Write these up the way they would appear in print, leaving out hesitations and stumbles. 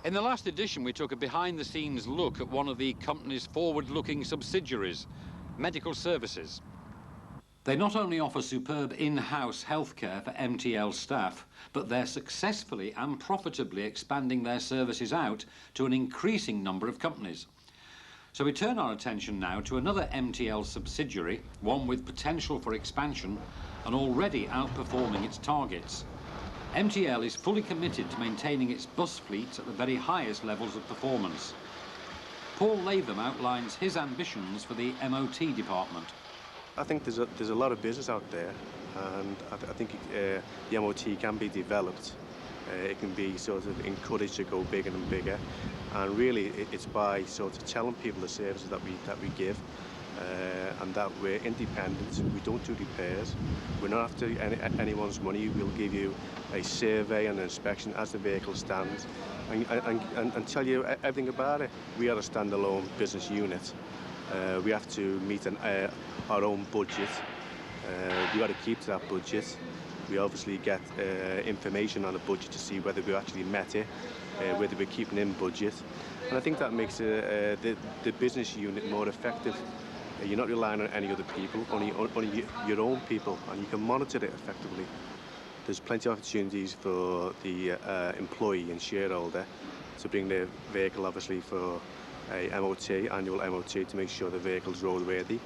In the last edition, we took a behind-the-scenes look at one of the company's forward-looking subsidiaries, Medical Services. They not only offer superb in-house healthcare for MTL staff, but they're successfully and profitably expanding their services out to an increasing number of companies. So we turn our attention now to another MTL subsidiary, one with potential for expansion and already outperforming its targets. MTL is fully committed to maintaining its bus fleet at the very highest levels of performance. Paul Latham outlines his ambitions for the MOT department. I think there's a lot of business out there, and I think the MOT can be developed. It can be sort of encouraged to go bigger and bigger, and really it's by sort of telling people the services that we give, and that we're independent. We don't do repairs. We're not after anyone's money. We'll give you a survey and an inspection as the vehicle stands, and tell you everything about it. We are a standalone business unit. We have to meet our own budget. We got to keep to that budget. We obviously get information on the budget to see whether we actually met it, whether we're keeping in budget. And I think that makes the business unit more effective. You're not relying on any other people, only your own people, and you can monitor it effectively. There's plenty of opportunities for the employee and shareholder to bring their vehicle, obviously, for a MOT, annual MOT, to make sure the vehicle's roadworthy.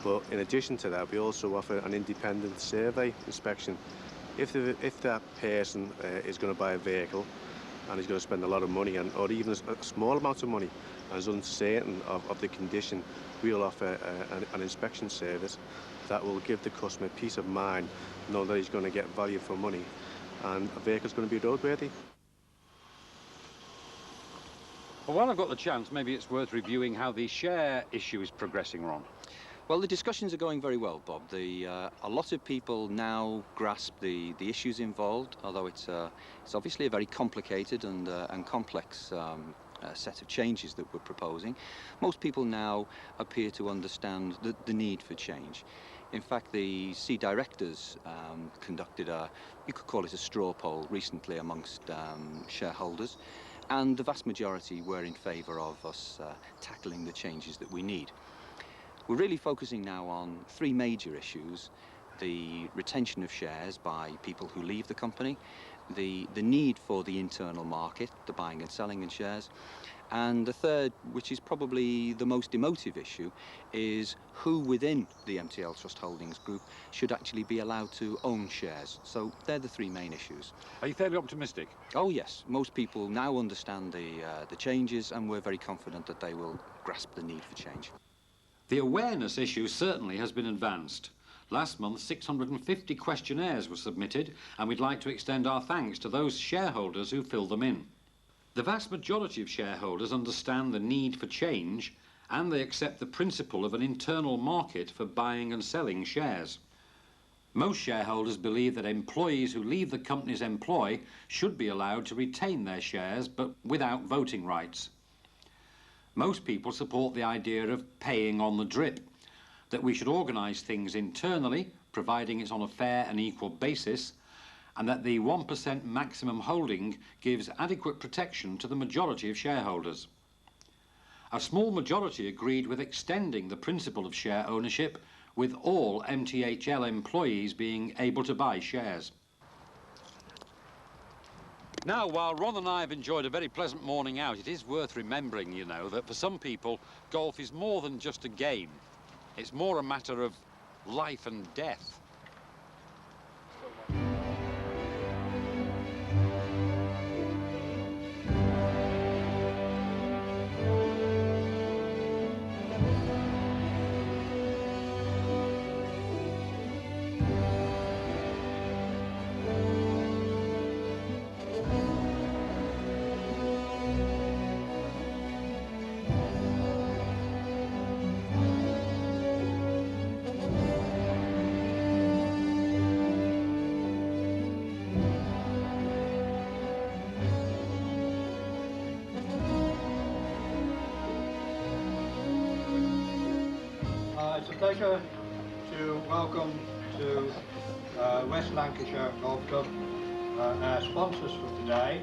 But in addition to that, we also offer an independent survey inspection. If that person is going to buy a vehicle and is going to spend a lot of money, or even a small amount of money, and is uncertain of the condition, we'll offer an inspection service that will give the customer peace of mind, knowing that he's going to get value for money and a vehicle's going to be roadworthy. Well, while I've got the chance, maybe it's worth reviewing how the share issue is progressing, Ron. Well, the discussions are going very well, Bob. A lot of people now grasp the issues involved, although it's obviously a very complicated and complex set of changes that we're proposing. Most people now appear to understand the need for change. In fact, the C directors conducted you could call it a straw poll recently amongst shareholders, and the vast majority were in favour of us tackling the changes that we need. We're really focusing now on three major issues: the retention of shares by people who leave the company, the need for the internal market, the buying and selling in shares, and the third, which is probably the most emotive issue, is who within the MTL Trust Holdings Group should actually be allowed to own shares. So they're the three main issues. Are you fairly optimistic? Oh yes, most people now understand the changes, and we're very confident that they will grasp the need for change. The awareness issue certainly has been advanced. Last month, 650 questionnaires were submitted, and we'd like to extend our thanks to those shareholders who filled them in. The vast majority of shareholders understand the need for change, and they accept the principle of an internal market for buying and selling shares. Most shareholders believe that employees who leave the company's employ should be allowed to retain their shares, but without voting rights. Most people support the idea of paying on the drip, that we should organise things internally, providing it's on a fair and equal basis, and that the 1% maximum holding gives adequate protection to the majority of shareholders. A small majority agreed with extending the principle of share ownership, with all MTHL employees being able to buy shares. Now, while Ron and I have enjoyed a very pleasant morning out, it is worth remembering, you know, that for some people, golf is more than just a game. It's more a matter of life and death. It's a pleasure to welcome to West Lancashire Golf Club our sponsors for today,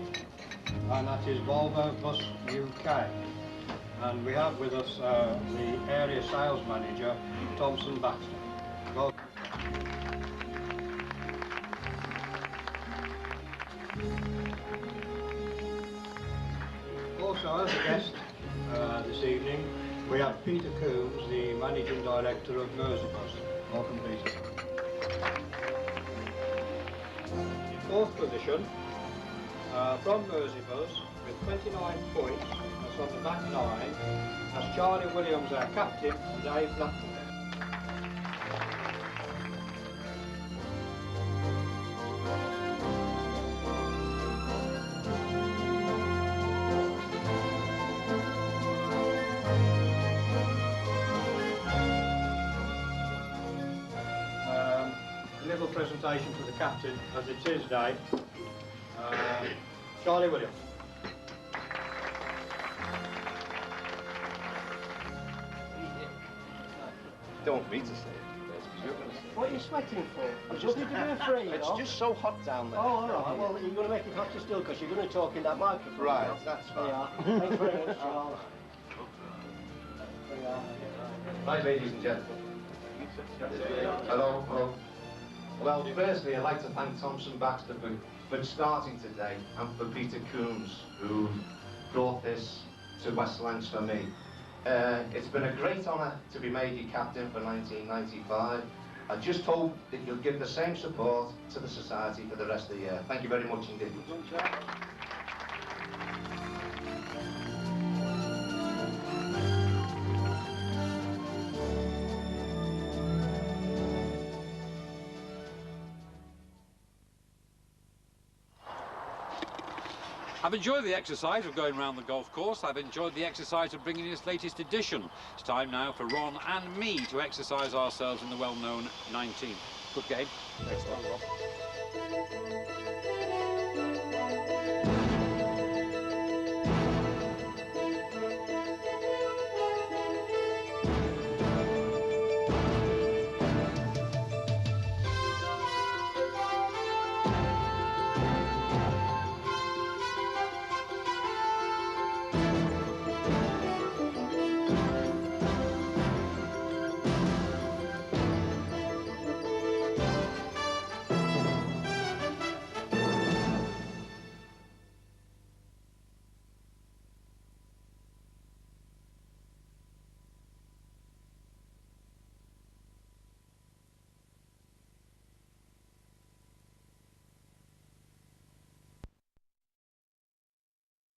and that is Volvo Bus UK. And we have with us the area sales manager, Thompson Baxter. Welcome. Also, as a guest this evening, we have Peter Coombs, the Managing Director of Merseybus. Welcome, Peter. In fourth position, from Merseybus, with 29 points, that's on the back nine, that's Charlie Williams, our captain, and Dave Blackman. Little presentation to the captain, as it's his day. Charlie Williams. Don't want me to say it, because you're going to say it. What are you sweating for? Just to be afraid It's of? just so hot down there. Oh, all right. Well, you're going to make it hotter still because you're going to talk in that microphone. Right, now. that's There you fine. are. Thanks very much, Charles. Right, ladies and gentlemen. Hello, hello. Well, firstly, I'd like to thank Thompson Baxter for starting today, and for Peter Coombs, who brought this to Westlands for me. It's been a great honour to be made your captain for 1995. I just hope that you'll give the same support to the society for the rest of the year. Thank you very much indeed. I've enjoyed the exercise of going round the golf course. I've enjoyed the exercise of bringing in its latest edition. It's time now for Ron and me to exercise ourselves in the well-known 19. Good game. Thanks, Rob.